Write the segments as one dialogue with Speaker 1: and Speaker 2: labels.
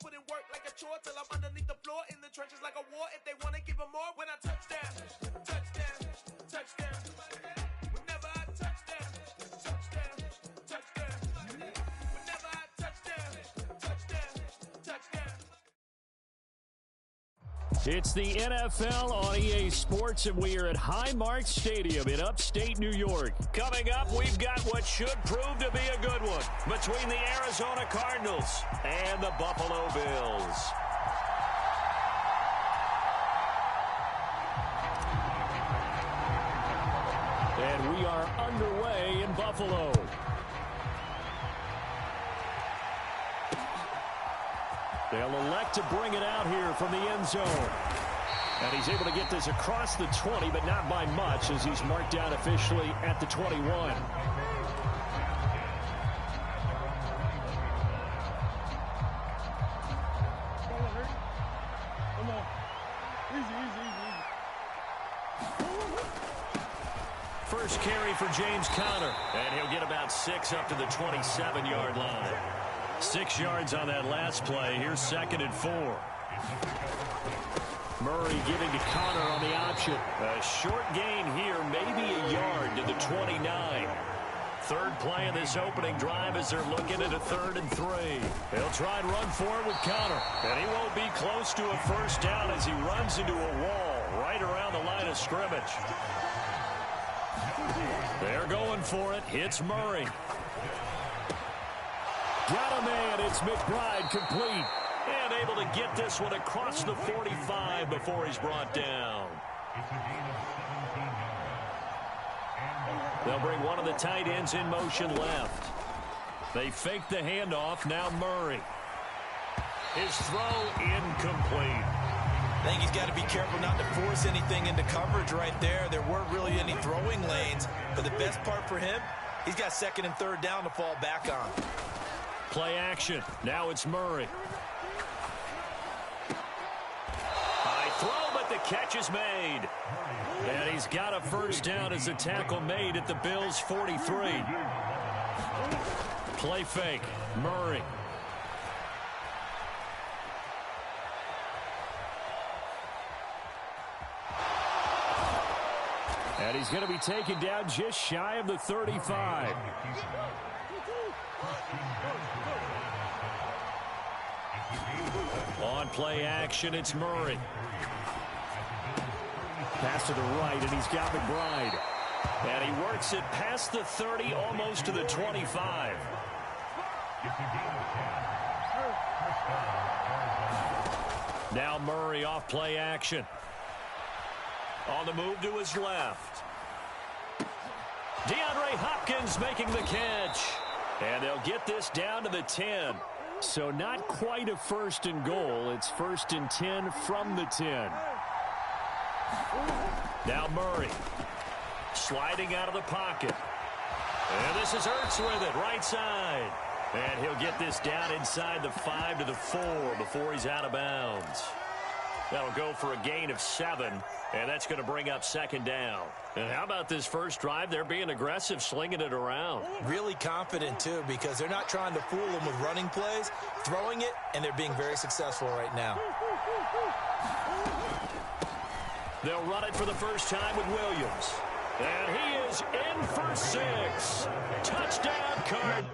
Speaker 1: put in work like a chore till I'm underneath the floor in the trenches like a war. If they want to give them more, when I touch down, touchdown, touchdown. Whenever I touch down, touchdown, touchdown. Whenever I touch down, touchdown, touchdown.
Speaker 2: It's the NFL on EA Sports, and we are at Highmark Stadium in upstate New York. Coming up, we've got what should prove to be a good one between the Arizona Cardinals and the Buffalo Bills. And we are underway in Buffalo. They'll elect to bring it out here from the end zone. And he's able to get this across the 20, but not by much, as he's marked down officially at the 21.
Speaker 3: Come on. Easy.
Speaker 2: First carry for James Conner, and he'll get about 6 up to the 27-yard line. 6 yards on that last play. Here's 2nd and 4. Murray giving to Conner on the option. A short gain here, maybe a yard to the 29. Third play of this opening drive as they're looking at a 3rd and 3. They'll try and run for it with Conner. And he won't be close to a first down as he runs into a wall right around the line of scrimmage. They're going for it. Hits Murray. Got a man. It's McBride complete. And able to get this one across the 45 before he's brought down. They'll bring one of the tight ends in motion left. They fake the handoff. Now Murray. His throw incomplete.
Speaker 4: I think he's got to be careful not to force anything into coverage right there. There weren't really any throwing lanes. But the best part for him, he's got 2nd and 3rd down to fall back on.
Speaker 2: Play action. Now it's Murray. High throw, but the catch is made. And he's got a first down as a tackle made at the Bills' 43. Play fake. Murray. And he's going to be taken down just shy of the 35. On play action, it's Murray. Pass to the right, and he's got McBride. And he works it past the 30, almost to the 25. Now Murray off play action. On the move to his left. DeAndre Hopkins making the catch. And they'll get this down to the 10. So not quite a 1st and goal. It's 1st and 10 from the 10. Now Murray. Sliding out of the pocket. And this is Ertz with it, right side. And he'll get this down inside the 5 to the 4 before he's out of bounds. That'll go for a gain of 7, and that's going to bring up 2nd down. And how about this first drive? They're being aggressive, slinging it around.
Speaker 4: Really confident, too, because they're not trying to fool them with running plays, throwing it, and they're being very successful right now.
Speaker 2: They'll run it for the first time with Williams. And he is in for 6. Touchdown, Card.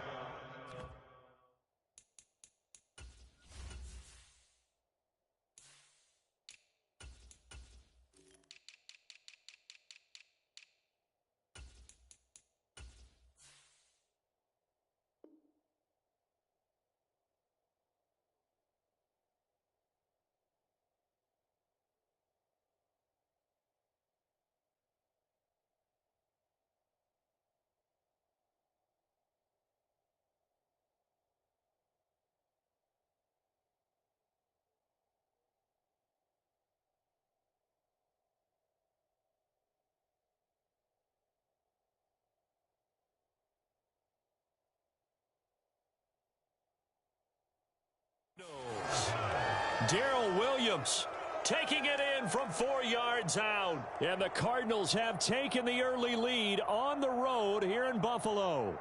Speaker 2: Darrell Williams taking it in from 4 yards out. And the Cardinals have taken the early lead on the road here in Buffalo.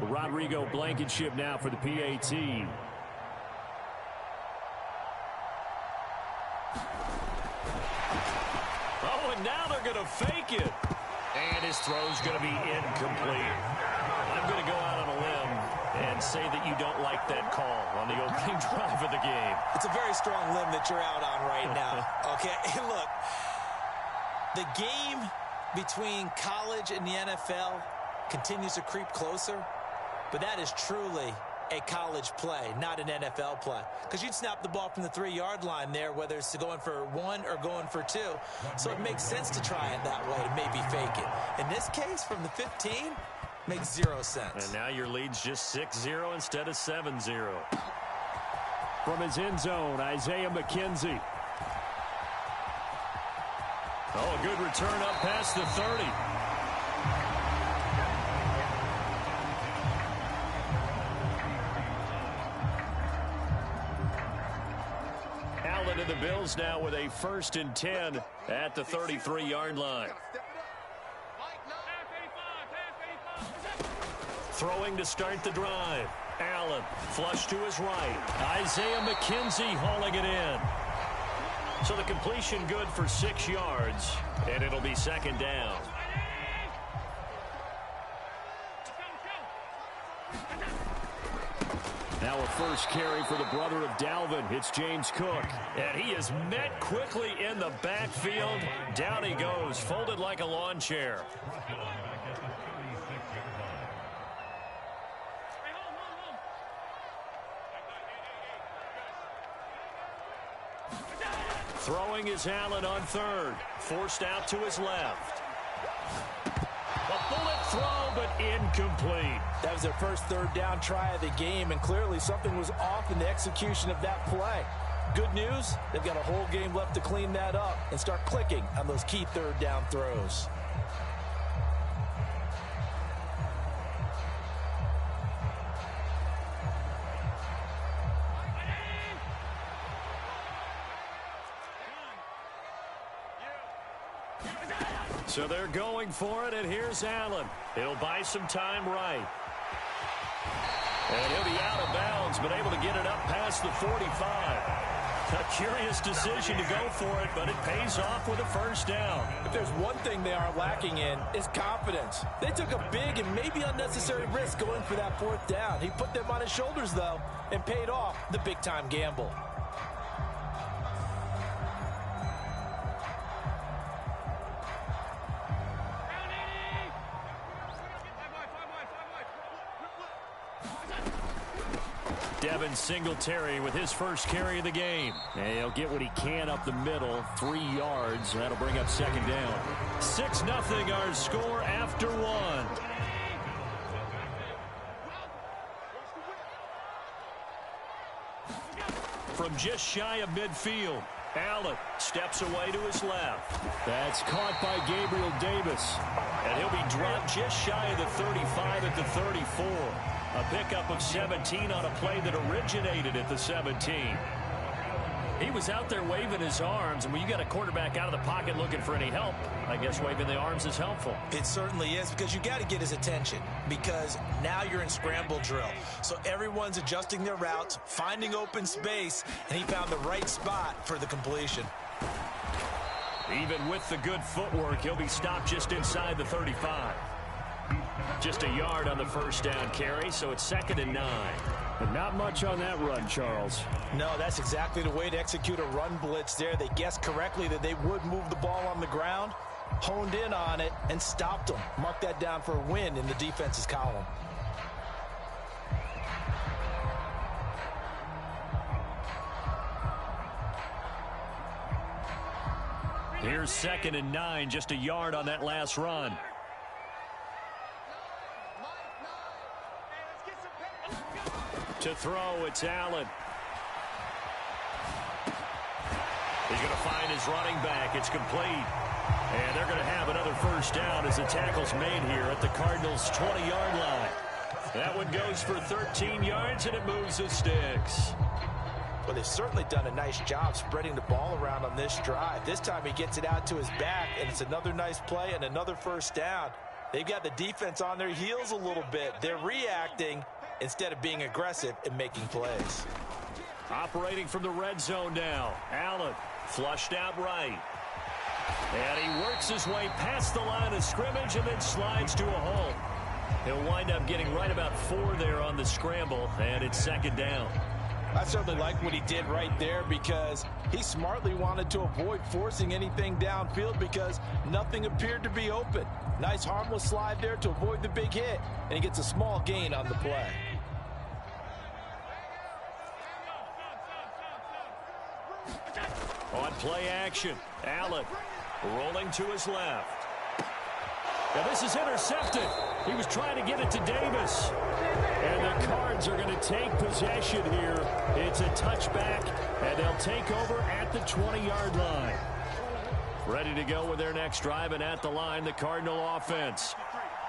Speaker 2: Rodrigo Blankenship now for the PAT. and now they're going to fake it. And his throw's going to be incomplete. I'm going to go out on a limb and say that you don't like that call on the opening drive of the game.
Speaker 4: It's a very strong limb that you're out on right now. Okay, hey, look, the game between college and the NFL continues to creep closer, but that is truly a college play, not an NFL play. Because you'd snap the ball from the 3-yard line there, whether it's going for 1 or going for 2. So it makes sense to try it that way to maybe fake it. In this case, from the 15, makes 0 sense.
Speaker 2: And now your lead's just 6-0 instead of 7-0. From his end zone, Isaiah McKenzie. Oh, a good return up past the 30. Allen and the Bills now with a 1st and 10 at the 33-yard line. Throwing to start the drive. Allen, flush to his right. Isaiah McKenzie hauling it in. So the completion good for 6 yards, and it'll be 2nd down. Now a first carry for the brother of Dalvin. It's James Cook. And he is met quickly in the backfield. Down he goes, folded like a lawn chair. Throwing is Allen on 3rd. Forced out to his left. A bullet throw, but incomplete.
Speaker 4: That was their first 3rd down try of the game, and clearly something was off in the execution of that play. Good news, they've got a whole game left to clean that up and start clicking on those key 3rd down throws.
Speaker 2: So they're going for it, and here's Allen. He'll buy some time right. And he'll be out of bounds, but able to get it up past the 45. A curious decision to go for it, but it pays off with a 1st down.
Speaker 4: If there's one thing they are lacking in, it's confidence. They took a big and maybe unnecessary risk going for that 4th down. He put them on his shoulders, though, and paid off the big-time gamble.
Speaker 2: Devin Singletary with his first carry of the game. And he'll get what he can up the middle, 3 yards. That'll bring up 2nd down. 6-0 our score after 1. From just shy of midfield, Allen steps away to his left. That's caught by Gabriel Davis. And he'll be dropped just shy of the 35 at the 34. A pickup of 17 on a play that originated at the 17. He was out there waving his arms, and when you got a quarterback out of the pocket looking for any help, I guess waving the arms is helpful.
Speaker 4: It certainly is, because you got to get his attention, because now you're in scramble drill. So everyone's adjusting their routes, finding open space, and he found the right spot for the completion.
Speaker 2: Even with the good footwork, he'll be stopped just inside the 35. Just a yard on the 1st down carry, so it's 2nd and 9. But not much on that run, Charles.
Speaker 4: No, that's exactly the way to execute a run blitz there. They guessed correctly that they would move the ball on the ground, honed in on it, and stopped them. Mark that down for a win in the defense's column.
Speaker 2: Here's 2nd and 9, just a yard on that last run. To throw, it's Allen. He's going to find his running back. It's complete. And they're going to have another 1st down as the tackle's made here at the Cardinals' 20-yard line. That one goes for 13 yards, and it moves the sticks.
Speaker 4: Well, they've certainly done a nice job spreading the ball around on this drive. This time he gets it out to his back, and it's another nice play and another 1st down. They've got the defense on their heels a little bit. They're reacting instead of being aggressive and making plays.
Speaker 2: Operating from the red zone now. Allen flushed out right. And he works his way past the line of scrimmage and then slides to a hole. He'll wind up getting right about 4 there on the scramble, and it's second down.
Speaker 5: I certainly like what he did right there because he smartly wanted to avoid forcing anything downfield because nothing appeared to be open. Nice harmless slide there to avoid the big hit, and he gets a small gain on the play.
Speaker 2: On play action, Allen rolling to his left. Now this is intercepted. He was trying to get it to Davis. And the Cards are going to take possession here. It's a touchback, and they'll take over at the 20-yard line. Ready to go with their next drive, and at the line, the Cardinal offense.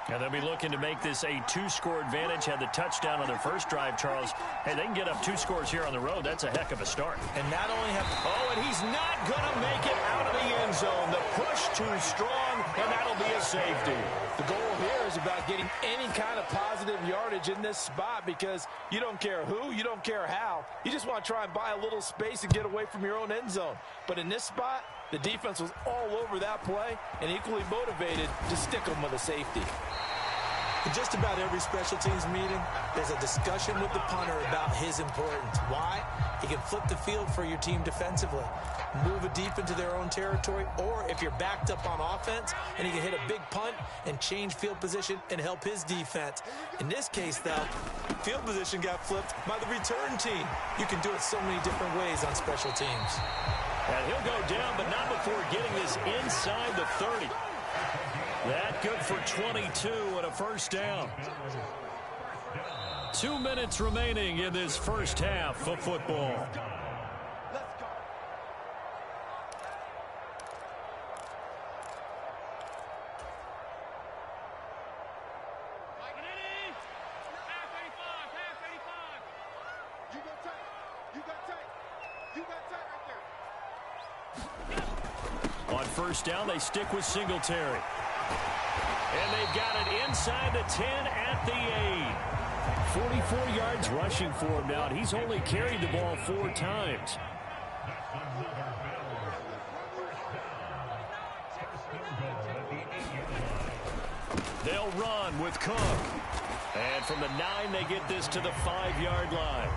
Speaker 2: And they'll be looking to make this a 2-score advantage. Had the touchdown on their first drive, Charles. Hey, they can get up 2 scores here on the road. That's a heck of a start.
Speaker 4: And not only have...
Speaker 2: Oh, and he's not going to make it out of the end zone. The push too strong, and that'll be a safety.
Speaker 5: The goal here is about getting any kind of positive yardage in this spot because you don't care who, you don't care how. You just want to try and buy a little space and get away from your own end zone. But in this spot, the defense was all over that play and equally motivated to stick them with a safety.
Speaker 4: In just about every special teams meeting, there's a discussion with the punter about his importance. Why? He can flip the field for your team defensively, move it deep into their own territory, or if you're backed up on offense, and he can hit a big punt and change field position and help his defense. In this case, though, field position got flipped by the return team. You can do it so many different ways on special teams.
Speaker 2: And he'll go down, but not before getting this inside the 30. That good for 22 and a first down. 2 minutes remaining in this first half of football. On first down, they stick with Singletary. And they've got it inside the 10 at the 8. 44 yards rushing for him now. He's only carried the ball 4 times. They'll run with Cook. And from the 9, they get this to the 5-yard line.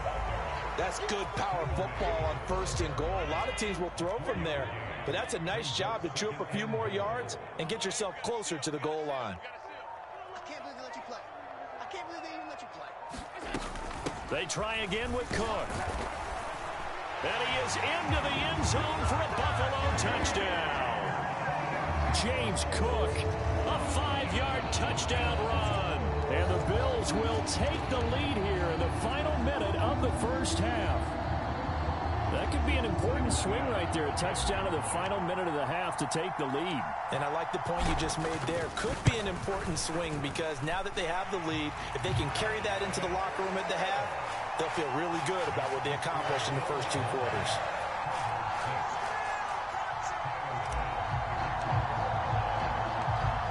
Speaker 5: That's good power football on first and goal. A lot of teams will throw from there. But that's a nice job to chew up a few more yards and get yourself closer to the goal line.
Speaker 6: I can't believe they let you play. I can't believe they even let you play.
Speaker 2: They try again with Cook. And he is into the end zone for a Buffalo touchdown. James Cook, a 5-yard touchdown run. And the Bills will take the lead here in the final minute of the first half. That could be an important swing right there. A touchdown in the final minute of the half to take the lead.
Speaker 5: And I like the point you just made there. Could be an important swing because now that they have the lead, if they can carry that into the locker room at the half, they'll feel really good about what they accomplished in the first 2 quarters.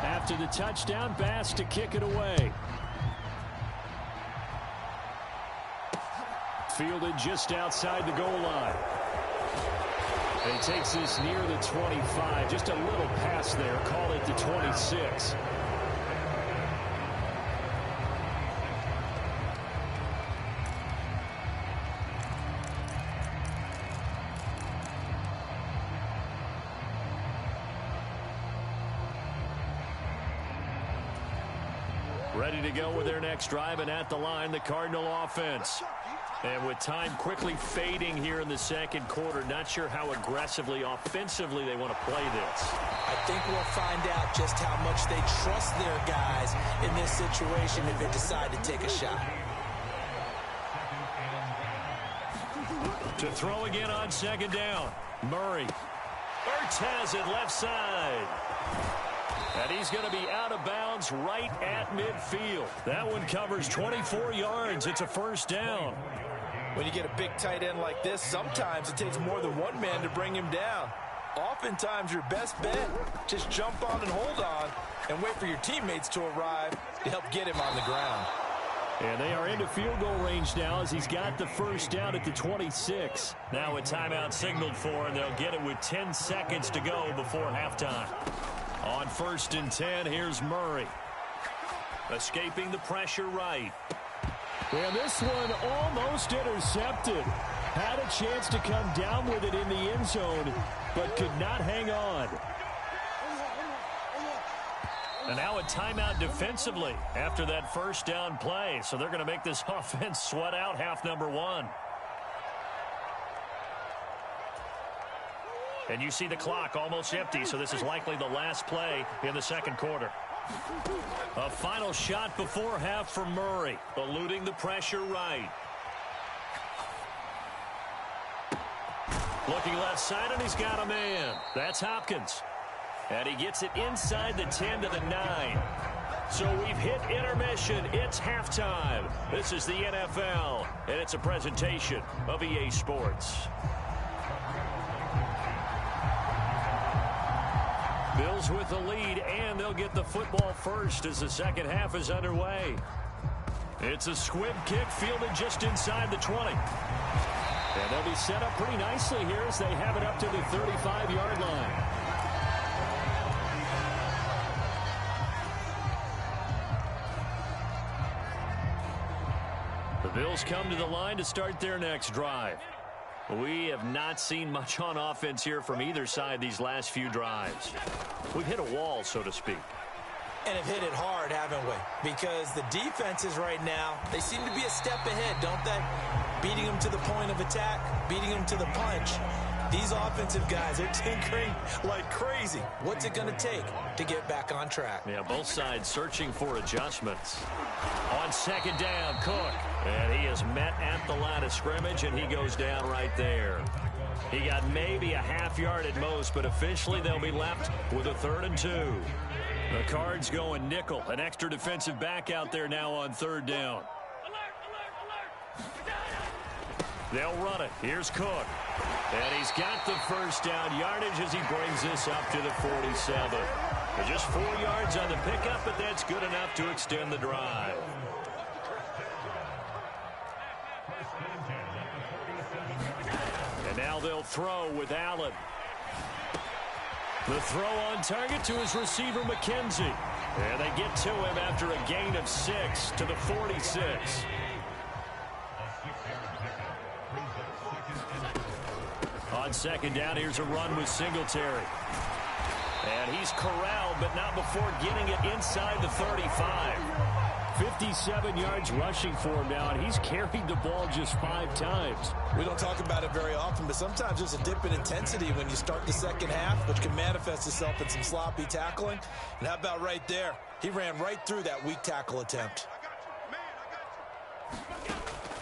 Speaker 2: After the touchdown, Bass to kick it away. Fielded just outside the goal line. And he takes this near the 25. Just a little pass there. Call it the 26. Ready to go with their next drive, and at the line, the Cardinal offense. And with time quickly fading here in the second quarter, not sure how aggressively, offensively they want to play this.
Speaker 4: I think we'll find out just how much they trust their guys in this situation if they decide to take a shot.
Speaker 2: To throw again on second down, Murray. Ertz has it left side. And he's going to be out of bounds right at midfield. That one covers 24 yards. It's a first down.
Speaker 5: When you get a big tight end like this, sometimes it takes more than one man to bring him down. Oftentimes, your best bet, just jump on and hold on and wait for your teammates to arrive to help get him on the ground.
Speaker 2: And they are into field goal range now as he's got the first down at the 26. Now a timeout signaled for, and they'll get it with 10 seconds to go before halftime. On 1st and 10, here's Murray. Escaping the pressure right.
Speaker 7: And this one almost intercepted. Had a chance to come down with it in the end zone, but could not hang on.
Speaker 2: And now a timeout defensively after that first down play. So they're going to make this offense sweat out half number 1. And you see the clock almost empty, so this is likely the last play in the second quarter. A final shot before half for Murray, eluding the pressure right. Looking left side, and he's got a man. That's Hopkins. And he gets it inside the 10 to the 9. So we've hit intermission. It's halftime. This is the NFL, and it's a presentation of EA Sports. Bills with the lead, and they'll get the football first as the second half is underway. It's a squib kick fielded just inside the 20. And they'll be set up pretty nicely here as they have it up to the 35-yard line. The Bills come to the line to start their next drive. We have not seen much on offense here from either side these last few drives. We've hit a wall, so to speak.
Speaker 4: And have hit it hard, haven't we? Because the defenses right now, they seem to be a step ahead, don't they? Beating them to the point of attack, beating them to the punch. These offensive guys are tinkering like crazy. What's it going to take to get back on track?
Speaker 2: Yeah, both sides searching for adjustments. On second down, Cook. And he is met at the line of scrimmage, and he goes down right there. He got maybe a half yard at most, but officially they'll be left with a 3rd and 2. The Cards going nickel. An extra defensive back out there now on 3rd down. They'll run it. Here's Cook. And he's got the first down yardage as he brings this up to the 47. Just 4 yards on the pickup, but that's good enough to extend the drive. And now they'll throw with Allen. The throw on target to his receiver, McKenzie. And they get to him after a gain of 6 to the 46. On second down, here's a run with Singletary. And he's corralled, but not before getting it inside the 35.
Speaker 7: 57 yards rushing for him now, and he's carried the ball just 5 times.
Speaker 4: We don't talk about it very often, but sometimes there's a dip in intensity when you start the second half, which can manifest itself in some sloppy tackling. And how about right there? He ran right through that weak tackle attempt.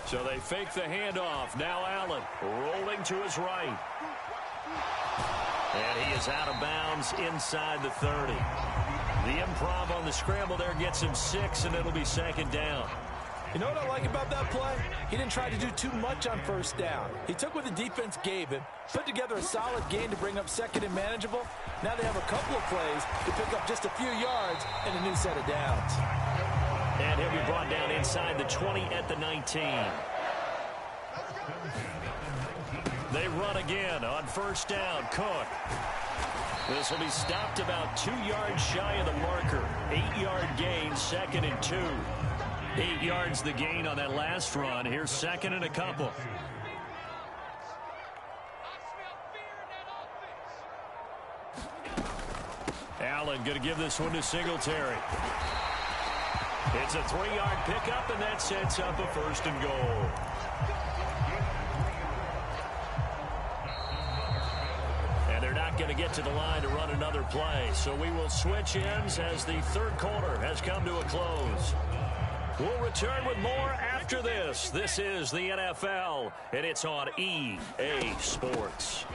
Speaker 2: So they fake the handoff. Now Allen rolling to his right. And he is out of bounds inside the 30. The improv on the scramble there gets him 6, and it'll be second down.
Speaker 5: You know what I like about that play? He didn't try to do too much on first down. He took what the defense gave him, put together a solid gain to bring up second and manageable. Now they have a couple of plays to pick up just a few yards and a new set of downs.
Speaker 2: And he'll be brought down inside the 20 at the 19. They run again on first down. Cook. This will be stopped about 2 yards shy of the marker. 8-yard gain, 2nd and 2. 8 yards the gain on that last run. Here's 2nd and a couple. Allen going to give this one to Singletary. It's a 3-yard pickup, and that sets up a 1st and goal. Going to get to the line to run another play. So we will switch ends as the third quarter has come to a close. We'll return with more after this. This is the NFL, and it's on EA Sports.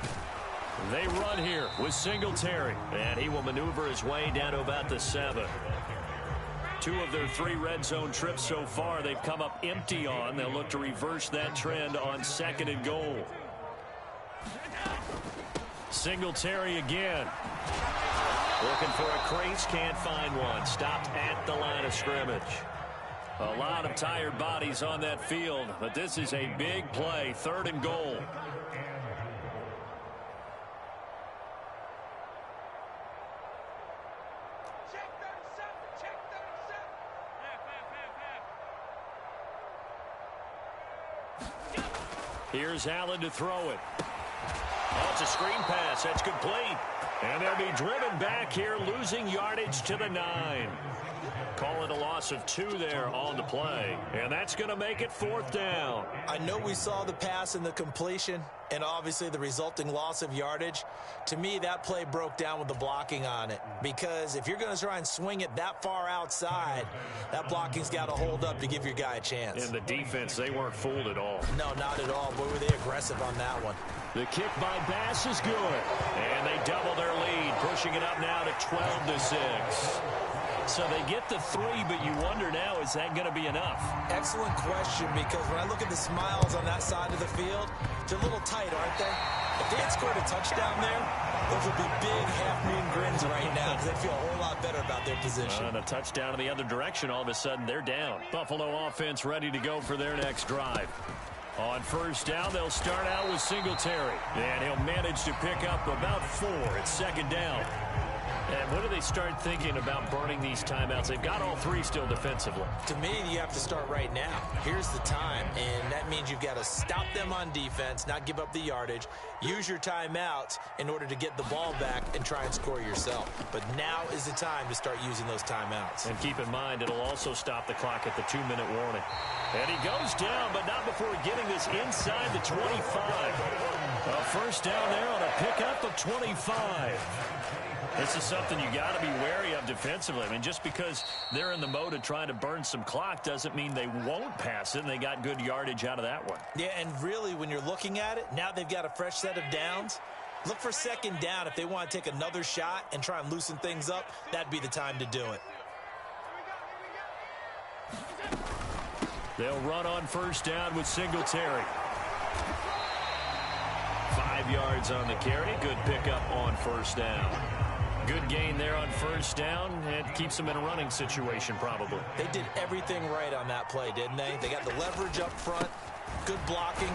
Speaker 2: They run here with Singletary, and he will maneuver his way down to about the 7. 2 of their 3 red zone trips so far they've come up empty on. They'll look to reverse that trend on 2nd and goal. Singletary again. Looking for a crease, can't find one. Stopped at the line of scrimmage. A lot of tired bodies on that field, but this is a big play, 3rd and goal. Here's Allen to throw it. Oh, it's a screen pass. That's complete. And they'll be driven back here, losing yardage to the 9. Call it a loss of 2 there on the play. And that's going to make it 4th down.
Speaker 4: I know we saw the pass and the completion and obviously the resulting loss of yardage. To me, that play broke down with the blocking on it. Because if you're going to try and swing it that far outside, that blocking's got to hold up to give your guy a chance.
Speaker 2: And the defense, they weren't fooled at all.
Speaker 4: No, not at all. Boy, were they aggressive on that one.
Speaker 2: The kick by Bass is good. And they double their lead, pushing it up now to 12-6. So they get the 3, but you wonder now, is that going to be enough?
Speaker 4: Excellent question, because when I look at the smiles on that side of the field, they're a little tight, aren't they? If they had scored a touchdown there, those would be big half-moon grins right now because they feel a whole lot better about their position.
Speaker 2: And a touchdown in the other direction, all of a sudden they're down. Buffalo offense ready to go for their next drive. On 1st down, they'll start out with Singletary. And he'll manage to pick up about 4 at 2nd down. And when do they start thinking about burning these timeouts? They've got all 3 still defensively.
Speaker 4: To me, you have to start right now. Here's the time, and that means you've got to stop them on defense, not give up the yardage, use your timeouts in order to get the ball back and try and score yourself. But now is the time to start using those timeouts.
Speaker 2: And keep in mind, it'll also stop the clock at the 2-minute warning. And he goes down, but not before getting this inside the 25. A 1st down there on a pickup of 25. This is something you got to be wary of defensively. I mean, just because they're in the mode of trying to burn some clock doesn't mean they won't pass it, and they got good yardage out of that one.
Speaker 4: Yeah, and really, when you're looking at it, now they've got a fresh set of downs. Look for 2nd down. If they want to take another shot and try and loosen things up, that'd be the time to do it.
Speaker 2: They'll run on 1st down with Singletary. 5 yards on the carry. Good pickup on 1st down. Good gain there on 1st down. It keeps them in a running situation, probably.
Speaker 4: They did everything right on that play, didn't they? They got the leverage up front, good blocking,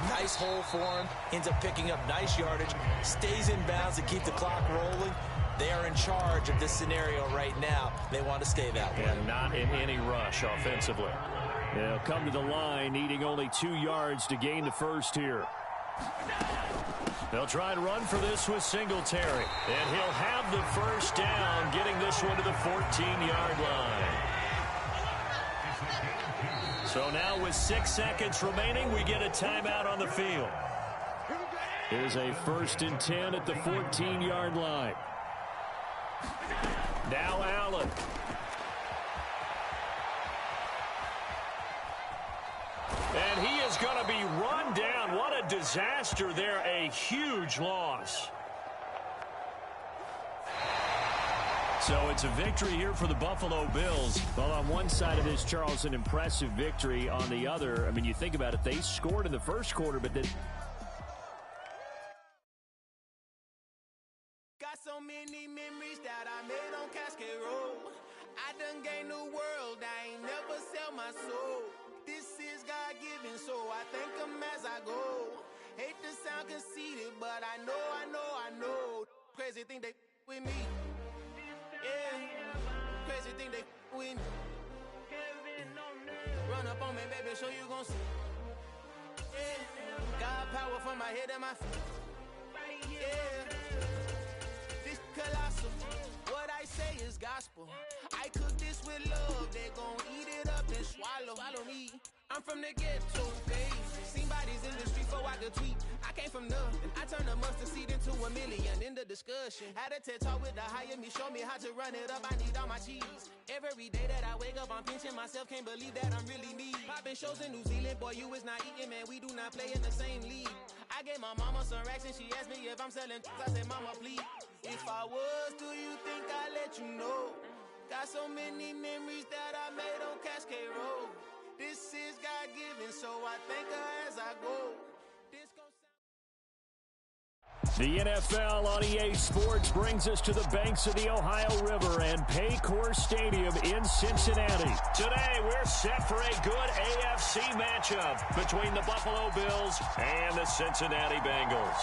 Speaker 4: nice hole for him, ends up picking up nice yardage, stays in bounds to keep the clock rolling. They are in charge of this scenario right now. They want to stay that way.
Speaker 2: And not in any rush offensively. They'll come to the line, needing only 2 yards to gain the 1st here. They'll try and run for this with Singletary. And he'll have the 1st down, getting this one to the 14-yard line. So now with 6 seconds remaining, we get a timeout on the field. Here's a 1st and 10 at the 14-yard line. Now Allen. And he is going to be run down. What a disaster there. A huge loss. So it's a victory here for the Buffalo Bills.
Speaker 7: Well, on one side of this, Charles, an impressive victory. On the other, I mean, you think about it, they scored in the 1st quarter, but then...
Speaker 1: Got so many memories that I made on Cascade Road. I done gained the world, I ain't never sell my soul. This is God-given, so I thank him as I go. Hate to sound conceited, but I know. Crazy thing they with me. Yeah, crazy thing they with me. Run up on me, baby, show you gon' see. Yeah, God power from my head and my feet. Yeah, this colossal. What I say is gospel. I cook this with love. They gon' eat it up and swallow me. I'm from the ghetto, babe. Seen bodies in the street before I could tweet. I came from nothing. I turned a mustard seed into a million in the discussion. Had a TED talk with the higher me, show me how to run it up. I need all my cheese. Every day that I wake up, I'm pinching myself. Can't believe that I'm really me. Popping shows in New Zealand, boy, you is not eating, man. We do not play in the same league. I gave my mama some racks and she asked me if I'm selling. I said, mama, please. If I was, do you think I'd let you know? Got so many memories that I made on Cascade Road. This is God-given, so I thank her as I go.
Speaker 7: The NFL on EA Sports brings us to the banks of the Ohio River and Paycor Stadium in Cincinnati.
Speaker 2: Today, we're set for a good AFC matchup between the Buffalo Bills and the Cincinnati Bengals.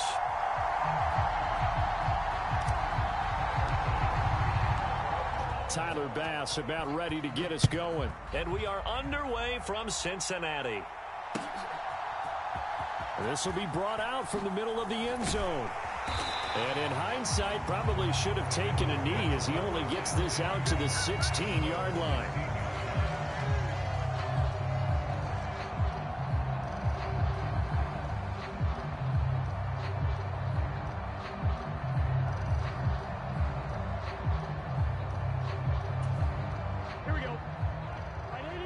Speaker 7: Tyler Bass about ready to get us going.
Speaker 2: And we are underway from Cincinnati.
Speaker 7: This will be brought out from the middle of the end zone. And in hindsight, probably should have taken a knee as he only gets this out to the 16-yard line.
Speaker 3: Here we go. Right 80.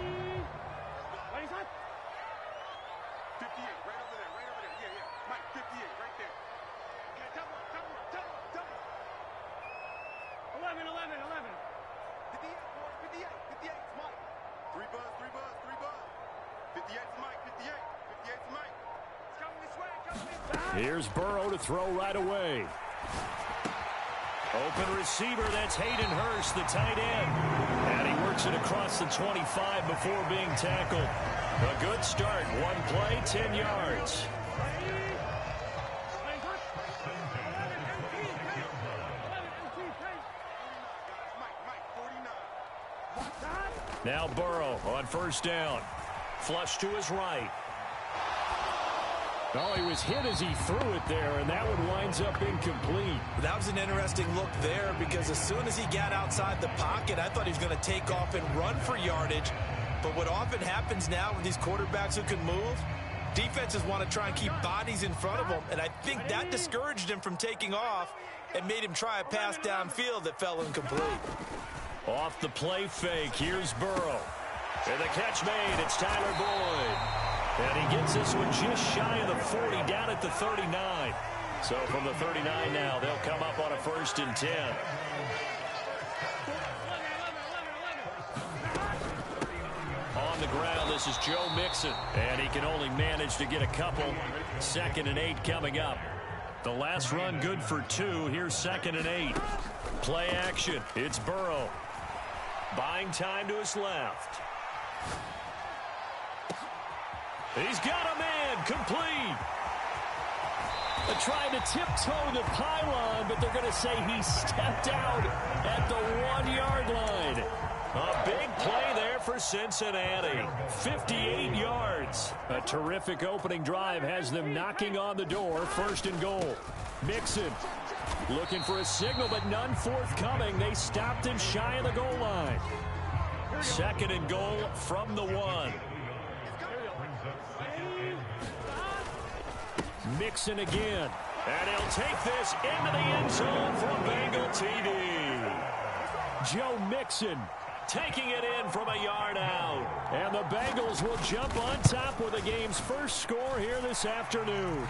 Speaker 3: Right inside.
Speaker 8: 58, right over there, right over there. Yeah, yeah. Mike, 58, right there. Okay, double.
Speaker 3: 11.
Speaker 8: 58, boys, 58. 58's Mike. Three buzz. 58's Mike, 58's Mike. It's coming this way,
Speaker 7: Here's Burrow to throw right away.
Speaker 2: Open receiver, that's Hayden Hurst, the tight end. And he works it across the 25 before being tackled. A good start. One play, 10 yards.
Speaker 8: Mike, 49.
Speaker 2: Now Burrow on first down. Flush to his right.
Speaker 7: Oh, he was hit as he threw it there, and that one winds up incomplete.
Speaker 4: That was an interesting look there because as soon as he got outside the pocket, I thought he was going to take off and run for yardage. But what often happens now with these quarterbacks who can move, defenses want to try and keep bodies in front of them, and I think that discouraged him from taking off and made him try a pass downfield that fell incomplete.
Speaker 2: Off the play fake, here's Burrow. And the catch made, it's Tyler Boyd. And he gets this one just shy of the 40, down at the 39. So from the 39 now, they'll come up on a 1st and 10. On the ground, this is Joe Mixon. And he can only manage to get a couple. 2nd and 8 coming up. The last run good for 2. Here's 2nd and 8. Play action. It's Burrow. Buying time to his left. He's got a man, complete.
Speaker 7: They're trying to tiptoe the pylon, but they're going to say he stepped out at the 1-yard line.
Speaker 2: A big play there for Cincinnati. 58 yards.
Speaker 7: A terrific opening drive has them knocking on the door. 1st and goal. Mixon looking for a signal, but none forthcoming. They stopped him shy of the goal line.
Speaker 2: 2nd and goal from the 1.
Speaker 7: Mixon again.
Speaker 2: And he'll take this into the end zone for a Bengal TD.
Speaker 7: Joe Mixon
Speaker 2: taking it in from a yard out.
Speaker 7: And the Bengals will jump on top with the game's first score here this afternoon.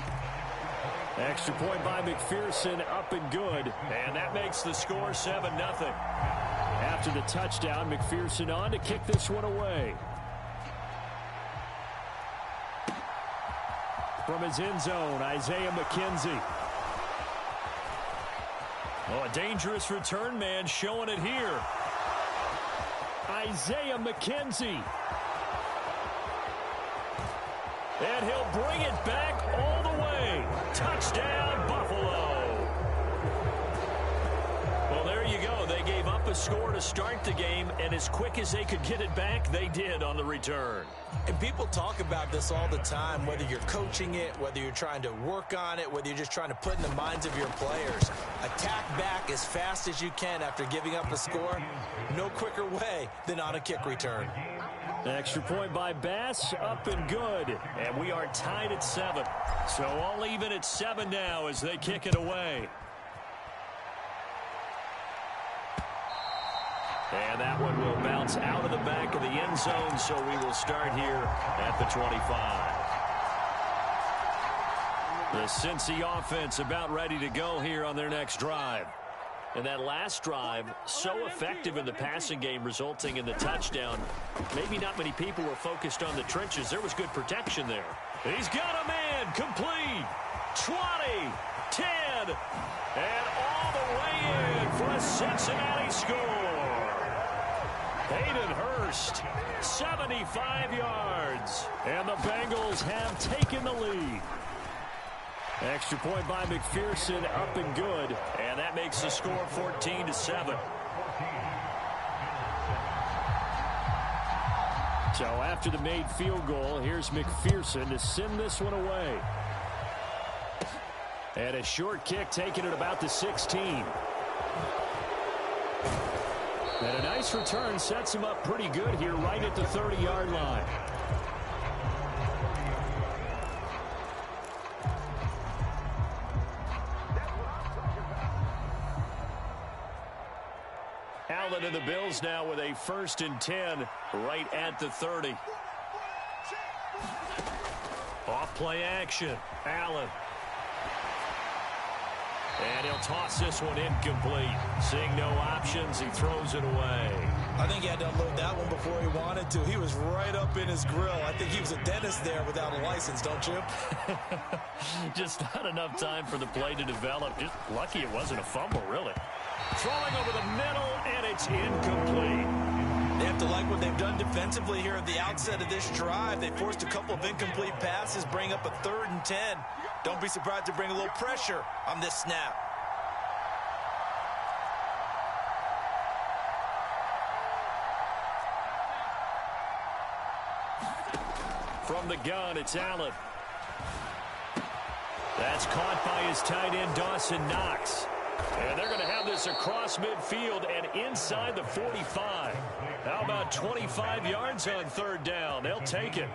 Speaker 7: Extra point by McPherson, up and good.
Speaker 2: And that makes the score 7-0.
Speaker 7: After the touchdown, McPherson on to kick this one away. From his end zone, Isaiah McKenzie.
Speaker 2: Oh, a dangerous return man showing it here.
Speaker 7: Isaiah McKenzie. And he'll bring it back all the way. Touchdown, Buffalo.
Speaker 2: Well, there you go. They gave up a score to start the game, and as quick as they could get it back, they did on the return.
Speaker 4: And people talk about this all the time, whether you're coaching it, whether you're trying to work on it, whether you're just trying to put in the minds of your players. Attack back as fast as you can after giving up a score. No quicker way than on a kick return.
Speaker 7: Extra point by Bass, up and good.
Speaker 2: And we are tied at 7. So all even at 7 now as they kick it away. And that one will bounce out of the back of the end zone, so we will start here at the 25. The Cincy offense about ready to go here on their next drive. And that last drive, so effective in the passing game, resulting in the touchdown. Maybe not many people were focused on the trenches. There was good protection there. He's got a man, complete. 20. 10. And all the way in for a Cincinnati score. Hayden Hurst, 75 yards. And the Bengals have taken the lead. Extra point by McPherson, up and good. And that makes the score 14-7. So after the made field goal, here's McPherson to send this one away. And a short kick taken at about the 16. And a nice return sets him up pretty good here right at the 30-yard line. Allen and the Bills now with a 1st and 10 right at the 30. Off play action. Allen. And he'll toss this one incomplete. Seeing no options, he throws it away.
Speaker 4: I think he had to unload that one before he wanted to. He was right up in his grill. I think he was a dentist there without a license, don't you?
Speaker 2: Just not enough time for the play to develop. Just lucky it wasn't a fumble, really. Throwing over the middle, and it's incomplete.
Speaker 4: They have to like what they've done defensively here at the outset of this drive. They forced a couple of incomplete passes, bring up a 3rd and 10. Don't be surprised to bring a little pressure on this snap.
Speaker 2: From the gun, it's Allen. That's caught by his tight end, Dawson Knox. And they're going to have this across midfield and inside the 45. How about 25 yards on 3rd down? They'll take it.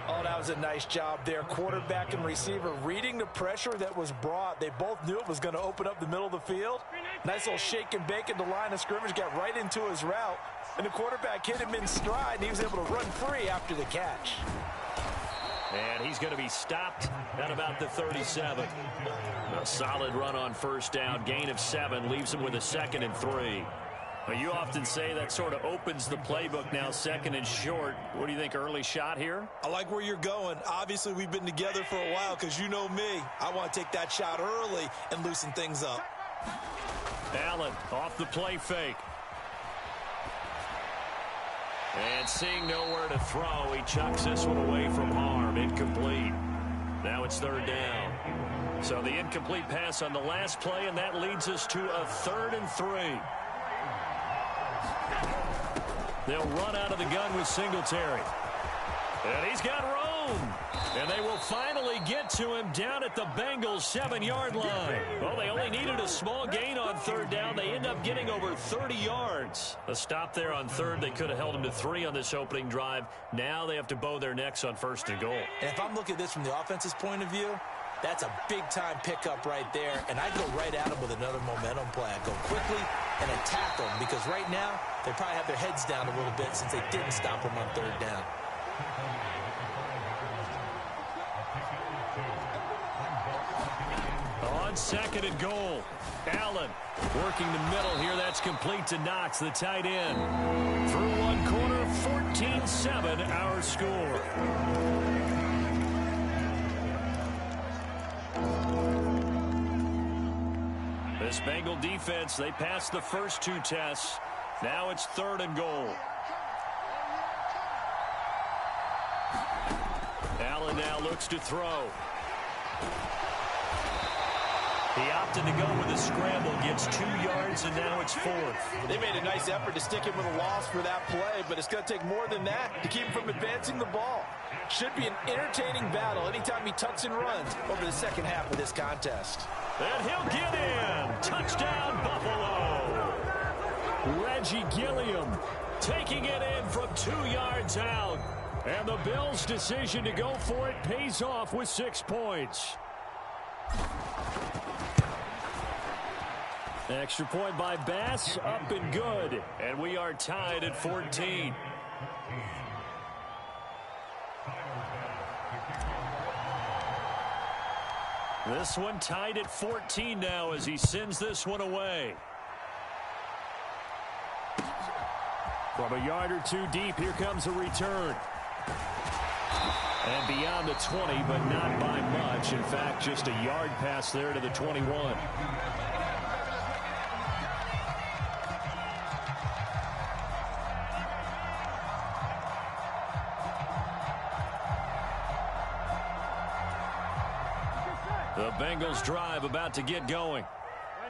Speaker 5: Oh, that was a nice job there. Quarterback and receiver reading the pressure that was brought. They both knew it was going to open up the middle of the field. Nice little shake and bake at the line of scrimmage, got right into his route. And the quarterback hit him in stride, and he was able to run free after the catch.
Speaker 2: And he's going to be stopped at about the 37. A solid run on 1st down. Gain of 7 leaves him with a 2nd and 3. Well, you often say that sort of opens the playbook now, 2nd and short. What do you think, early shot here?
Speaker 4: I like where you're going. Obviously, we've been together for a while because you know me. I want to take that shot early and loosen things up.
Speaker 2: Allen off the play fake. And seeing nowhere to throw, he chucks this one away from harm. Incomplete. Now it's 3rd down. So the incomplete pass on the last play, and that leads us to a 3rd and 3. They'll run out of the gun with Singletary. And he's got room. And they will finally get to him down at the Bengals 7-yard line. Well, they only needed a small gain on 3rd down. They end up getting over 30 yards. A stop there on 3rd. They could have held him to 3 on this opening drive. Now they have to bow their necks on 1st and goal.
Speaker 4: And if I'm looking at this from the offense's point of view, that's a big-time pickup right there. And I'd go right at him with another momentum play. I'd go quickly and attack them because right now they probably have their heads down a little bit since they didn't stop them on 3rd down.
Speaker 2: On 2nd and goal, Allen working the middle here. That's complete to Knox, the tight end. Through one corner, 14-7, our score. This Bengal defense, they passed the first 2 tests. Now it's 3rd and goal. Allen now looks to throw. He opted to go with a scramble, gets 2 yards, and now it's 4th.
Speaker 5: They made a nice effort to stick him with a loss for that play, but it's going to take more than that to keep him from advancing the ball. Should be an entertaining battle anytime he tucks and runs over the second half of this contest.
Speaker 2: And he'll get in. Touchdown, Buffalo. Reggie Gilliam taking it in from 2 yards out. And the Bills' decision to go for it pays off with 6 points. Extra point by Bass, up and good. And we are tied at 14. This one tied at 14 now as he sends this one away. From a yard or 2 deep, here comes a return.
Speaker 7: And beyond the 20, but not by much. In fact, just a yard pass there to the 21. The Bengals drive about to get going.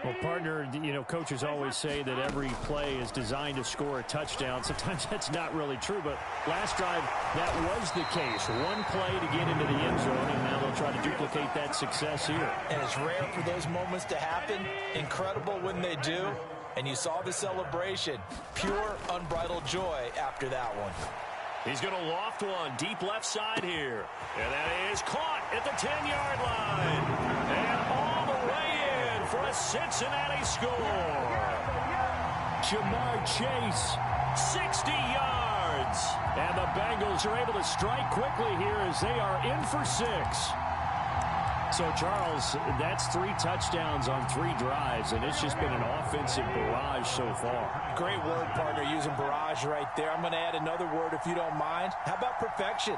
Speaker 7: Well, partner, coaches always say that every play is designed to score a touchdown. Sometimes that's not really true, but last drive, that was the case. One play to get into the end zone, and now they'll try to duplicate that success here.
Speaker 5: And it's rare for those moments to happen. Incredible when they do. And you saw the celebration. Pure, unbridled joy after that one.
Speaker 2: He's going to loft one deep left side here. And that is caught at the 10-yard line. And all the way in for a Cincinnati score.
Speaker 7: Jamar Chase,
Speaker 2: 60 yards.
Speaker 7: And the Bengals are able to strike quickly here as they are in for 6. So, Charles, that's 3 touchdowns on 3 drives, and it's just been an offensive barrage so far.
Speaker 5: Great word, partner, using barrage right there. I'm going to add another word if you don't mind. How about perfection?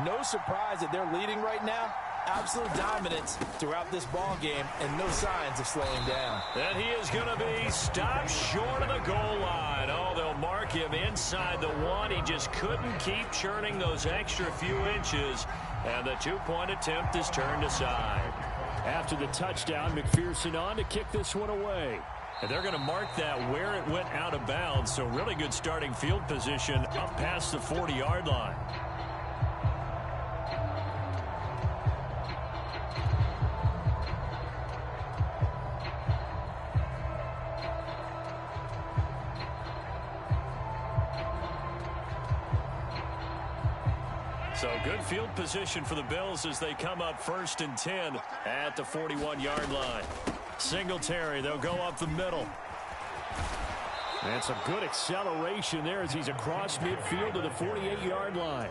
Speaker 5: No surprise that they're leading right now. Absolute dominance throughout this ball game and no signs of slowing down.
Speaker 2: And he is going to be stopped short of the goal line. Oh, they'll mark him inside the 1. He just couldn't keep churning those extra few inches. And the 2-point attempt is turned aside.
Speaker 7: After the touchdown, McPherson on to kick this one away.
Speaker 2: And they're going to mark that where it went out of bounds. So really good starting field position up past the 40-yard line. So good field position for the Bills as they come up 1st and 10 at the 41-yard line. Singletary, they'll go up the middle.
Speaker 7: And some good acceleration there as he's across midfield to the 48-yard line.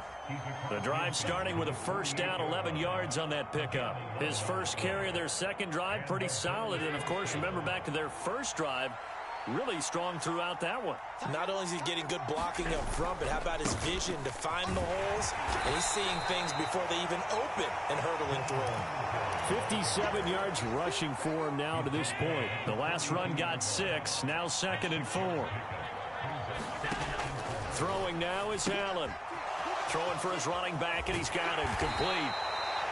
Speaker 2: The drive starting with a 1st down, 11 yards on that pickup. His first carry of their second drive, pretty solid. And, of course, remember back to their first drive, really strong throughout that one.
Speaker 5: Not only is he getting good blocking up front, but how about his vision to find the holes? And he's seeing things before they even open and hurdling through them.
Speaker 7: 57 yards rushing for him now to this point.
Speaker 2: The last run got 6, now 2nd and 4. Throwing now is Allen. Throwing for his running back, and he's got him complete.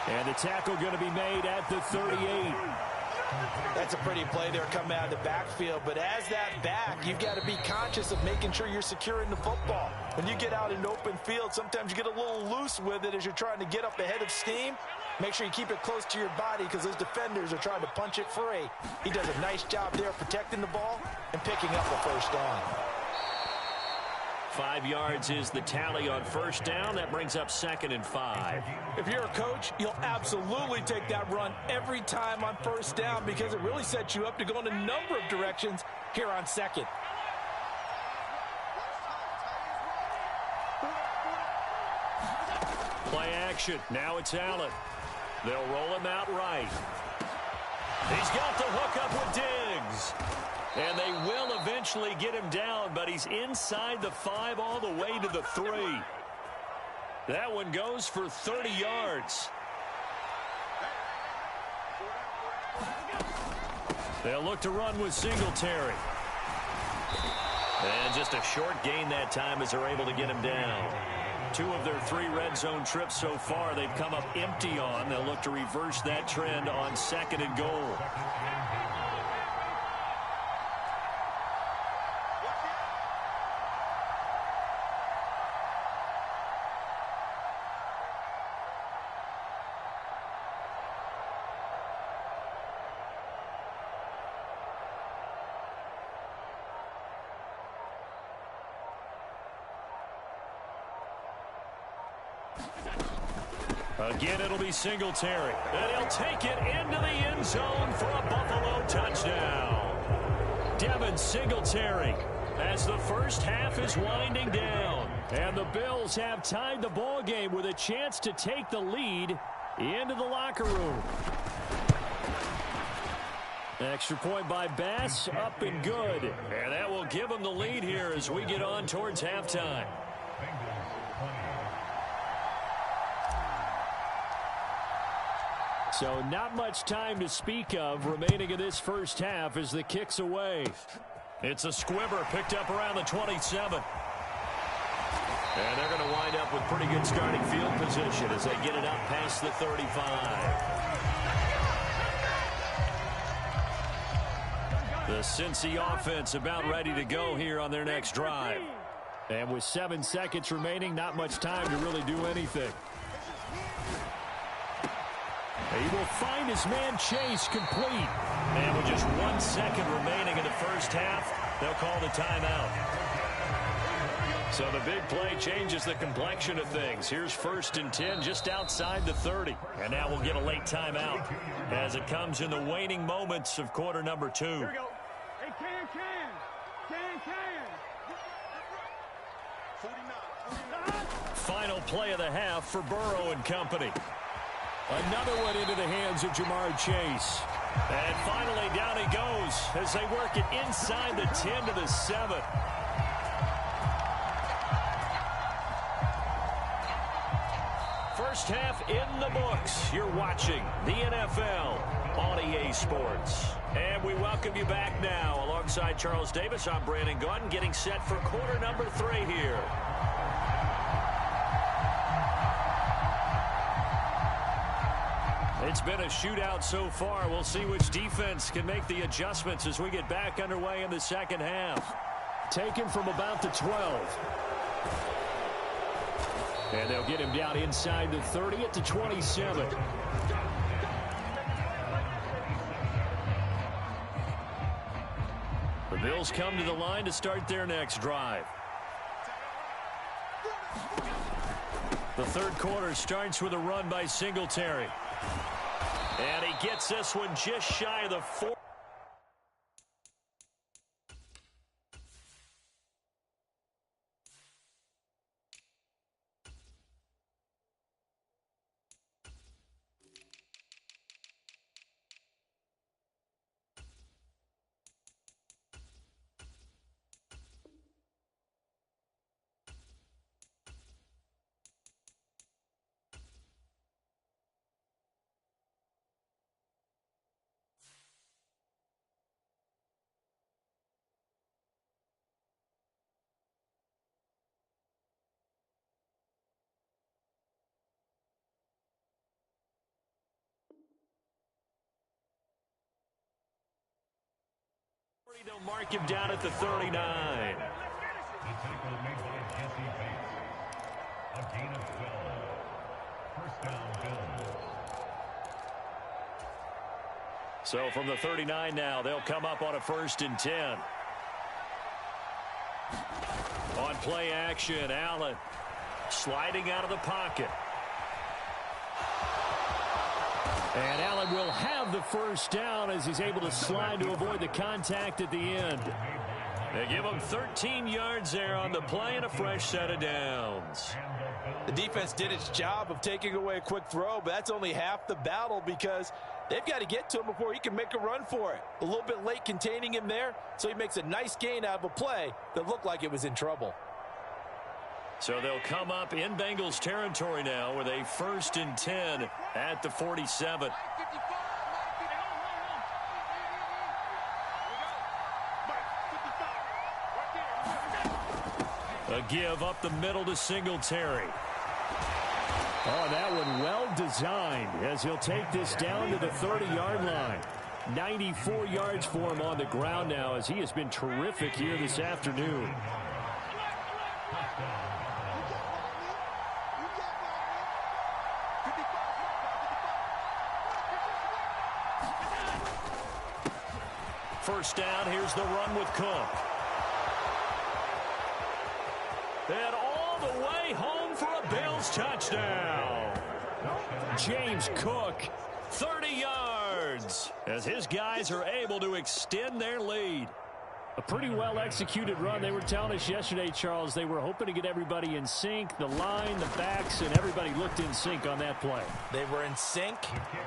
Speaker 7: And the tackle going to be made at the 38.
Speaker 5: That's a pretty play there coming out of the backfield, but as that back, you've got to be conscious of making sure you're securing the football. When you get out in open field, sometimes you get a little loose with it as you're trying to get up ahead of steam. Make sure you keep it close to your body because those defenders are trying to punch it free. He does a nice job there protecting the ball and picking up a 1st down.
Speaker 2: 5 yards is the tally on 1st down. That brings up 2nd and 5.
Speaker 5: If you're a coach, you'll absolutely take that run every time on 1st down because it really sets you up to go in a number of directions here on 2nd.
Speaker 2: Play action. Now it's Allen. They'll roll him out right. He's got the hook up with Diggs. And they will eventually get him down, but he's inside the 5 all the way to the 3. That one goes for 30 yards. They'll look to run with Singletary. And just a short gain that time as they're able to get him down. 2 of their 3 red zone trips so far they've come up empty on. They'll look to reverse that trend on 2nd and goal. Again, it'll be Singletary. And he'll take it into the end zone for a Buffalo touchdown. Devin Singletary as the first half is winding down.
Speaker 7: And the Bills have tied the ball game with a chance to take the lead into the locker room. Extra point by Bass, up and good.
Speaker 2: And that will give them the lead here as we get on towards halftime.
Speaker 7: So not much time to speak of remaining in this first half as the kick's away.
Speaker 2: It's a squibber picked up around the 27. And they're going to wind up with pretty good starting field position as they get it up past the 35. The Cincy offense about ready to go here on their next drive.
Speaker 7: And with 7 seconds remaining, not much time to really do anything. He will find his man Chase complete.
Speaker 2: And with just 1 second remaining in the first half, they'll call the timeout. So the big play changes the complexion of things. Here's 1st and 10 just outside the 30. And now we'll get a late timeout as it comes in the waning moments of quarter number 2.
Speaker 3: Here we go. Hey,
Speaker 2: Final play of the half for Burrow and company.
Speaker 7: Another one into the hands of Jamar Chase.
Speaker 2: And finally down he goes as they work it inside the 10 to the 7. First half in the books. You're watching the NFL on EA Sports. And we welcome you back now. Alongside Charles Davis, I'm Brandon Gunn, getting set for quarter number 3 here. It's been a shootout so far. We'll see which defense can make the adjustments as we get back underway in the second half.
Speaker 7: Taken from about the 12. And they'll get him down inside the 30 at the 27.
Speaker 2: The Bills come to the line to start their next drive. The third quarter starts with a run by Singletary. And he gets this one just shy of the 4. They'll mark him down at the 39. So from the 39 now, they'll come up on a 1st and 10. On play action, Allen sliding out of the pocket.
Speaker 7: And Allen will have the first down as he's able to slide to avoid the contact at the end.
Speaker 2: They give him 13 yards there on the play and a fresh set of downs.
Speaker 5: The defense did its job of taking away a quick throw, but that's only half the battle because they've got to get to him before he can make a run for it. A little bit late containing him there, so he makes a nice gain out of a play that looked like it was in trouble.
Speaker 2: So they'll come up in Bengals territory now with a 1st and 10 at the 47. A give up the middle to Singletary.
Speaker 7: Oh, that one well designed as he'll take this down to the 30-yard line. 94 yards for him on the ground now as he has been terrific here this afternoon.
Speaker 2: First down, here's the run with Cook. And all the way home for a Bills touchdown. James Cook, 30 yards, as his guys are able to extend their lead.
Speaker 7: A pretty well-executed run. They were telling us yesterday, Charles, they were hoping to get everybody in sync, the line, the backs, and everybody looked in sync on that play.
Speaker 5: They were in sync,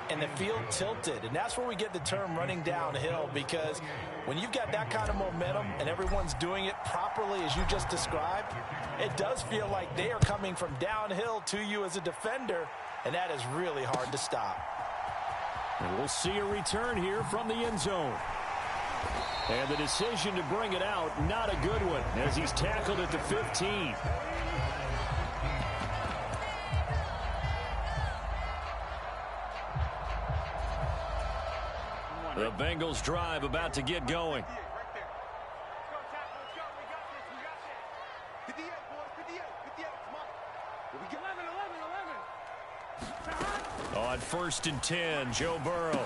Speaker 5: and the field tilted, and that's where we get the term running downhill, because when you've got that kind of momentum and everyone's doing it properly as you just described, it does feel like they are coming from downhill to you as a defender, and that is really hard to stop.
Speaker 7: And we'll see a return here from the end zone. And the decision to bring it out, not a good one, as he's tackled at the 15. The Bengals drive about to get going. On 1st and 10, Joe Burrow.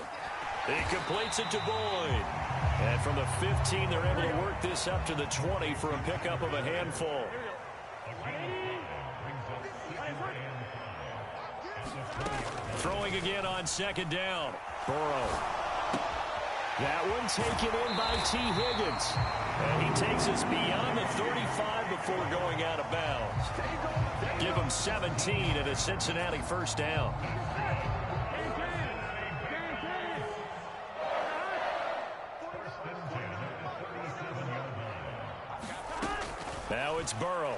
Speaker 7: He completes it to Boyd. And from the 15, they're able to work this up to the 20 for a pickup of a handful. Throwing again on 2nd down. Burrow. That one taken in by T. Higgins. And he takes us beyond the 35 before going out of bounds. Give him 17 and a Cincinnati 1st down. Now it's Burrow.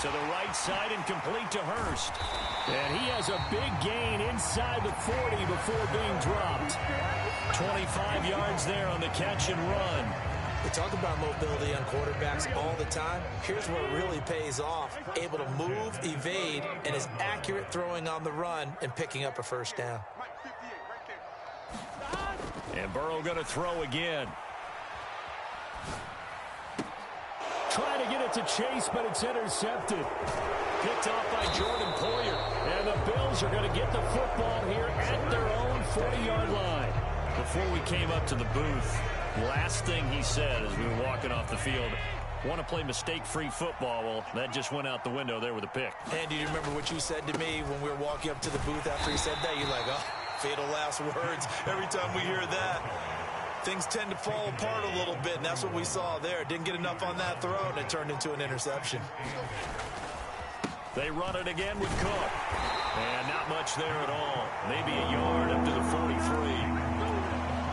Speaker 7: To the right side and complete to Hurst. And he has a big gain inside the 40 before being dropped. 25 yards there on the catch and run.
Speaker 4: We talk about mobility on quarterbacks all the time. Here's where it really pays off. Able to move, evade, and is accurate throwing on the run and picking up a 1st down.
Speaker 2: And Burrow going to throw again.
Speaker 7: Trying to get it to Chase, but it's intercepted. Picked off by Jordan Poyer. And the Bills are going to get the football here at their own 40-yard line.
Speaker 2: Before we came up to the booth, last thing he said as we were walking off the field, want to play mistake-free football. Well, that just went out the window there with a pick.
Speaker 4: And do you remember what you said to me when we were walking up to the booth after he said that? You're like, oh, fatal last words. Every time we hear that, things tend to fall apart a little bit, and that's what we saw there. Didn't get enough on that throw, and it turned into an interception.
Speaker 2: They run it again with Cook. And not much there at all. Maybe a yard up to the 43.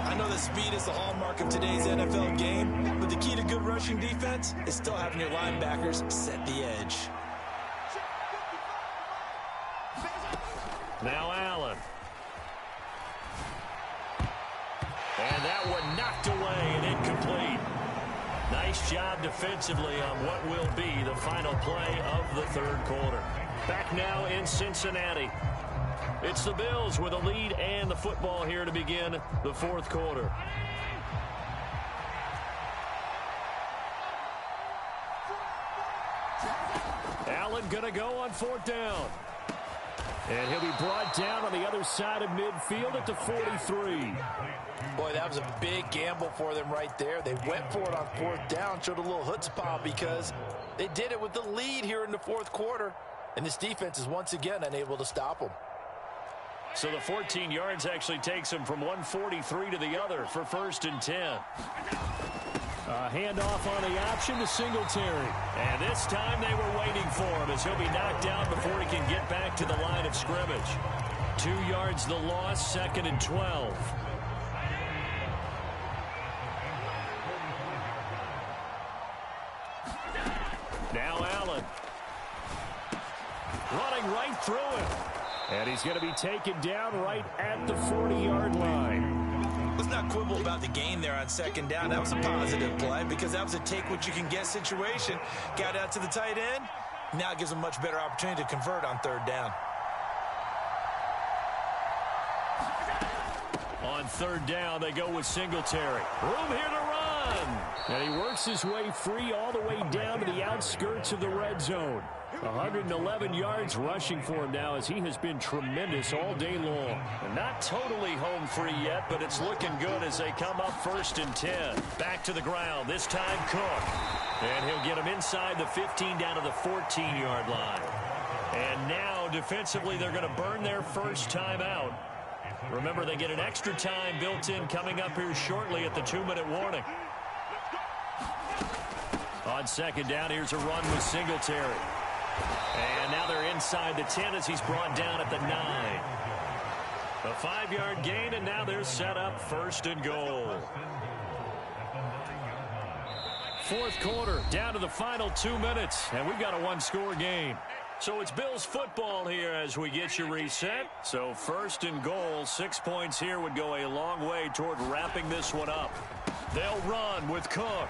Speaker 4: I know that speed is the hallmark of today's NFL game, but the key to good rushing defense is still having your linebackers set the edge.
Speaker 2: Now Allen. And that one knocked away and incomplete. Nice job defensively on what will be the final play of the 3rd quarter. Back now in Cincinnati. It's the Bills with a lead and the football here to begin the 4th quarter. Allen going to go on 4th down. And he'll be brought down on the other side of midfield at the 43.
Speaker 5: Boy, that was a big gamble for them right there. They went for it on 4th down, showed a little chutzpah because they did it with the lead here in the 4th quarter. And this defense is once again unable to stop them.
Speaker 2: So the 14 yards actually takes him from 143 to the other for 1st and 10.
Speaker 7: A handoff on the option to Singletary.
Speaker 2: And this time they were waiting for him as he'll be knocked down before he can get back to the line of scrimmage. 2 yards the loss, 2nd and 12. Now Allen. Running right through him.
Speaker 7: And he's going to be taken down right at the 40-yard line.
Speaker 4: Let's not quibble about the gain there on 2nd down. That was a positive play because that was a take-what-you-can-get situation. Got out to the tight end. Now it gives them a much better opportunity to convert on 3rd down.
Speaker 2: On 3rd down, they go with Singletary. Room here to run.
Speaker 7: And he works his way free all the way down to the outskirts of the red zone. 111 yards rushing for him now as he has been tremendous all day long.
Speaker 2: And not totally home free yet, but it's looking good as they come up 1st and 10. Back to the ground, this time Cook. And he'll get him inside the 15 down to the 14-yard line. And now defensively they're going to burn their first time out. Remember, they get an extra time built in coming up here shortly at the 2-minute warning. On 2nd down, here's a run with Singletary. And now they're inside the 10 as he's brought down at the 9. A 5-yard gain, and now they're set up 1st and goal.
Speaker 7: 4th quarter, down to the final 2 minutes, and we've got a 1-score game.
Speaker 2: So it's Bills football here as we get you reset. So first and goal, 6 points here would go a long way toward wrapping this one up. They'll run with Cook.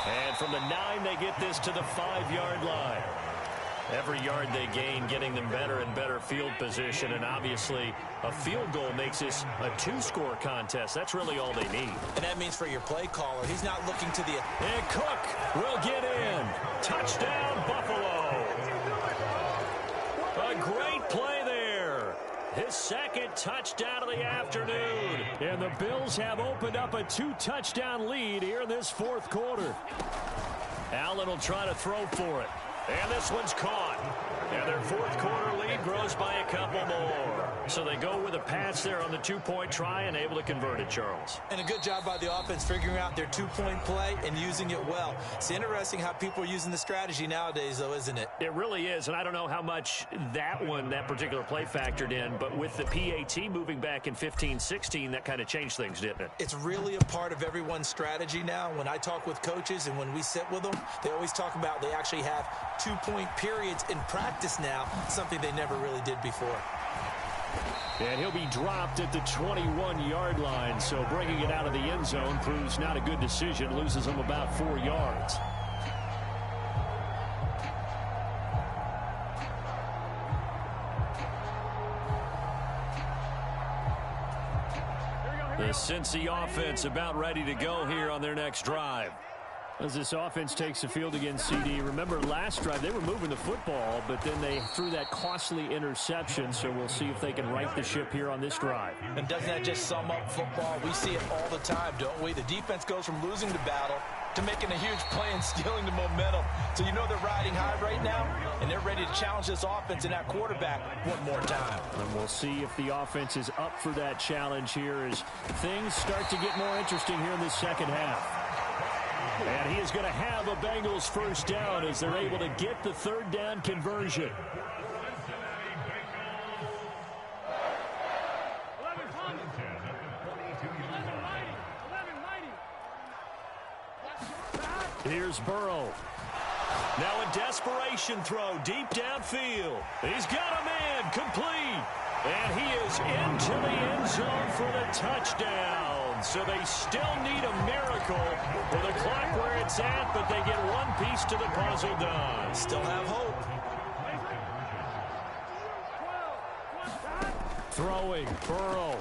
Speaker 2: And from the 9, they get this to the 5-yard line. Every yard they gain getting them better and better field position, and obviously a field goal makes this a 2-score contest. That's really all they need.
Speaker 4: And that means for your play caller, he's not looking to the...
Speaker 2: And Cook will get in. Touchdown, Buffalo. A great play there. His second touchdown of the afternoon.
Speaker 7: And the Bills have opened up a 2-touchdown lead here in this fourth quarter.
Speaker 2: Allen will try to throw for it. And this one's caught. And their fourth quarter lead grows by a couple more. So they go with a pass there on the 2-point try and able to convert it, Charles.
Speaker 4: And a good job by the offense figuring out their 2-point play and using it well. It's interesting how people are using the strategy nowadays, though, isn't it?
Speaker 2: It really is, and I don't know how much that particular play factored in, but with the PAT moving back in 15-16, that kind of changed things, didn't it?
Speaker 4: It's really a part of everyone's strategy now. When I talk with coaches and when we sit with them, they always talk about they actually have 2-point periods in practice now, something they never really did before.
Speaker 7: And he'll be dropped at the 21-yard line, so bringing it out of the end zone proves not a good decision, loses him about 4 yards.
Speaker 2: The Cincy offense about ready to go here on their next drive.
Speaker 7: As this offense takes the field against CD, remember last drive they were moving the football, but then they threw that costly interception, so we'll see if they can right the ship here on this drive.
Speaker 5: And doesn't that just sum up football? We see it all the time, don't we? The defense goes from losing the battle to making a huge play and stealing the momentum. So you know they're riding high right now, and they're ready to challenge this offense and that quarterback one more time.
Speaker 7: And we'll see if the offense is up for that challenge here as things start to get more interesting here in this second half. And he is going to have a Bengals first down as they're able to get the third down conversion. Here's Burrow.
Speaker 2: Now a desperation throw deep downfield. He's got a man complete. And he is into the end zone for the touchdown. So they still need a miracle with the clock where it's at, but they get one piece to the puzzle done.
Speaker 4: Still have hope.
Speaker 7: Throwing, Burrow.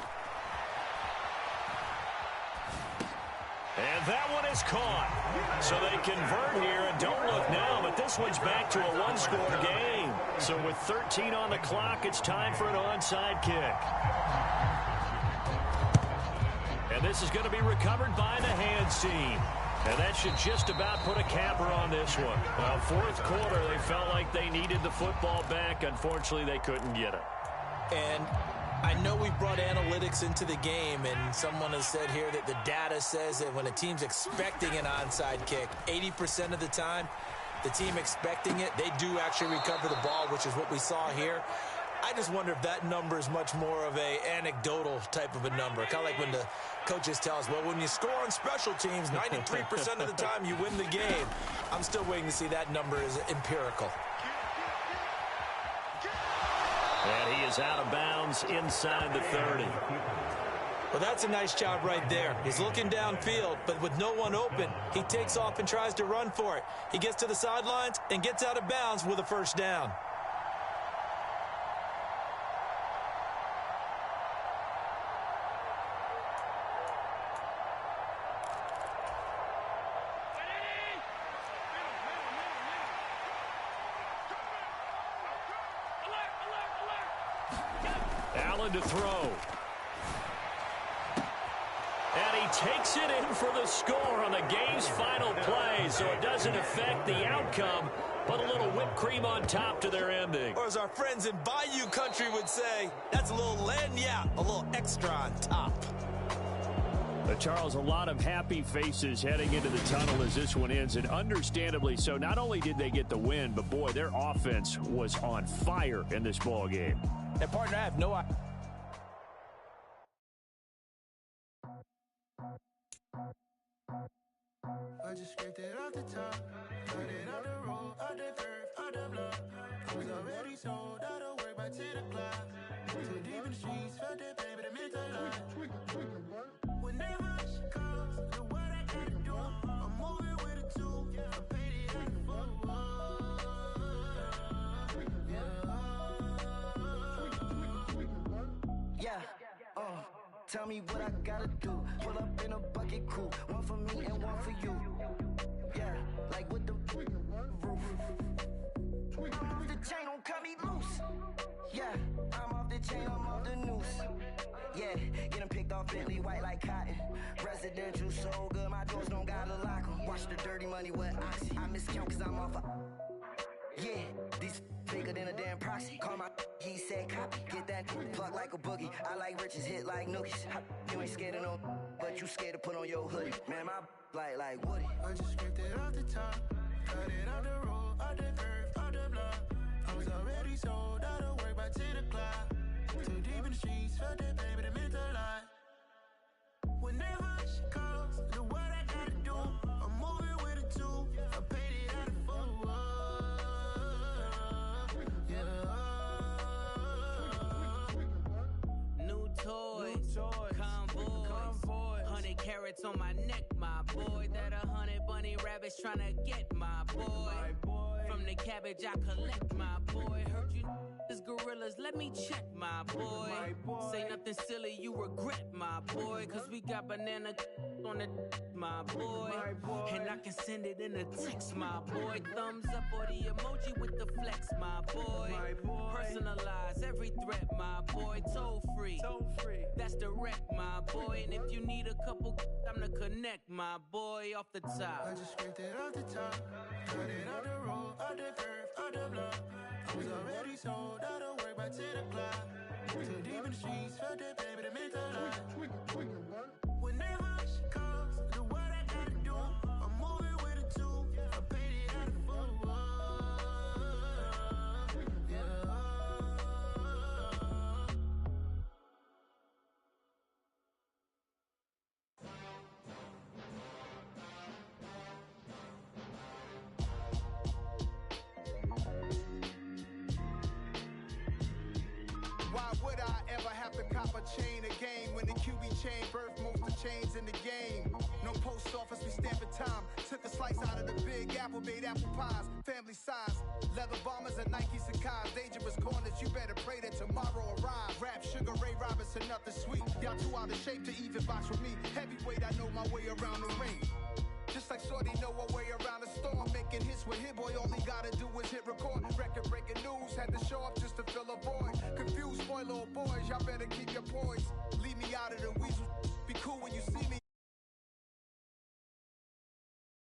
Speaker 2: And that one is caught. So they convert here, and don't look now, but this one's back to a one-score game. So with 13 on the clock, it's time for an onside kick. And this is going to be recovered by the hands team. And that should just about put a capper on this one. Fourth quarter, they felt like they needed the football back. Unfortunately, they couldn't get it.
Speaker 4: And I know we brought analytics into the game, and someone has said here that the data says that when a team's expecting an onside kick, 80% of the time, the team expecting it, they do actually recover the ball, which is what we saw here. I just wonder if that number is much more of a anecdotal type of a number. Kind of like when the coaches tell us, well, when you score on special teams, 93% of the time you win the game. I'm still waiting to see that number is empirical.
Speaker 2: And he is out of bounds inside the 30.
Speaker 4: Well, that's a nice job right there. He's looking downfield, but with no one open, he takes off and tries to run for it. He gets to the sidelines and gets out of bounds with a first down.
Speaker 2: Allen to throw. And he takes it in for the score on the game's final play, so it doesn't affect the outcome, but a little whipped cream on top to their ending.
Speaker 4: Or as our friends in Bayou Country would say, that's a little lagniappe, a little extra on top.
Speaker 7: Charles, a lot of happy faces heading into the tunnel as this one ends, and understandably so. Not only did they get the win, but boy, their offense was on fire in this ball game.
Speaker 5: And partner, I have no idea.
Speaker 1: I just scraped it off the top, cut it out the road, out the curve, out the block. I was already sold, out of work by 10 o'clock. Too deep in the streets, felt that baby, the mental lie. Whenever she calls, do what I gotta do. I'm moving with a two, I paid it out the full.
Speaker 9: Yeah, tell me what I gotta do. Pull up in a bucket crew, one for me and one for you. Yeah, like with the roof. I'm off the chain, don't cut me loose. Yeah, I'm off the chain, I'm off the noose. Yeah, getting picked off Bentley, white like cotton. Residential so good, my doors don't gotta lock 'em. Watch the dirty money with Oxy. I miscount cause I'm off yeah, these bigger than a damn proxy. Call my he said copy. Get that plug like a boogie. I like riches, hit like nookies. You ain't scared of no, but you scared to put on your hoodie. Man, my like Woody.
Speaker 1: I just scraped it off the top, cut it out the road, out the curve, out the block. I was already sold, out of work by 10 o'clock. Too deep in the streets, felt that baby, the mental lie. Whenever she calls, do what I gotta do. I'm moving with a two, I paid it out of full.
Speaker 10: Toys, convoys, 100 carats on my neck, my boy. That 100 bunny rabbits tryna get my boy. From the cabbage I collect, my boy. Heard you is gorillas, let me check, my boy. Say nothing silly, you regret, my boy. Cause we got banana on the my boy. And I can send it in a text, my boy. Thumbs up or the emoji with the flex, my boy. Personalize every threat, my boy. Toll free, that's direct, my boy. And if you need a couple, I'm to connect, my boy, off the top.
Speaker 1: I just scraped it off the top, cut it out the road, out the curve, out the block. I was already sold, out of work by 10 o'clock. Too deep in the streets, felt that baby, the mental lie. Whenever she calls, do what I gotta do. I'm moving with a two, I paid it out of full.
Speaker 11: Why would I ever have to cop a chain again when the QB chain birthed most of chains in the game? No post office, we stamping time. Took a slice out of the big apple, made apple pies, family size. Leather bombers and Nikes and cars. Dangerous corners, you better pray that tomorrow arrives. Rap, Sugar Ray Robinson, nothing sweet. Y'all too out of shape to even box with me. Heavyweight, I know my way around the ring. Just like Shorty know her way around the storm. Making hits with Hit Boy, all he gotta do is hit record. Record breaking news, had to show up just to fill a void. Confused, spoil little boys, y'all better keep your poise. Leave me out of the weasel